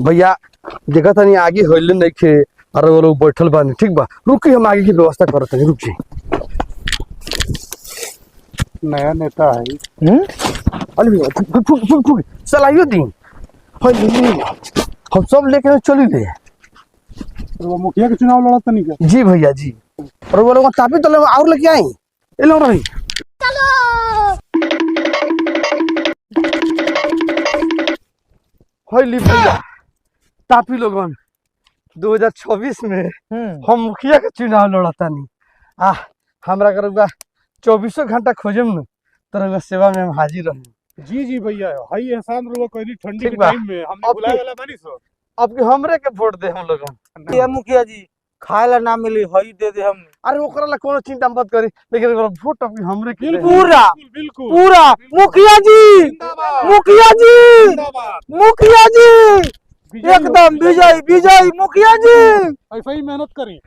भैया देखा था नहीं आगे होइले नहीं खे अरे वो लोग बैठल बानी ठीक बा रुकी हम आगे की व्यवस्था करते हैं रुकी नया नेता है अरे भैया फुक चलाइयो दिन हम सब लेके चली ले तो वो मुखिया के चुनाव लड़ा नहीं क्या? जी भैया जी और वो लोग तापी तो और लेके आई ये लोग रही होली भैया तापी लोगन 2026 में हम मुखिया के चुनाव लड़ता नहीं हमरा करुआ 24 घंटा खोजम न तरह सेवा में हम हाजिर रहे जी जी भैया हाई एहसान रुआ कोई ठंडी ठीक के बा। टाइम में हमने बुलाए वाला बानी सो अब के हमरे के वोट दे हम लोगन ये मुखिया जी खाए ला ना मिली हई दे दे हम अरे ओकरा ला कोनो चिंता मत करी लेकिन ओकरा वोट अब हमरे के दे। पूरा बिल्कुल पूरा मुखिया जी जिंदाबाद मुखिया जी जिंदाबाद मुखिया जी विजयी एकदम विजय विजय मुखिया जी ऐसा ही मेहनत करी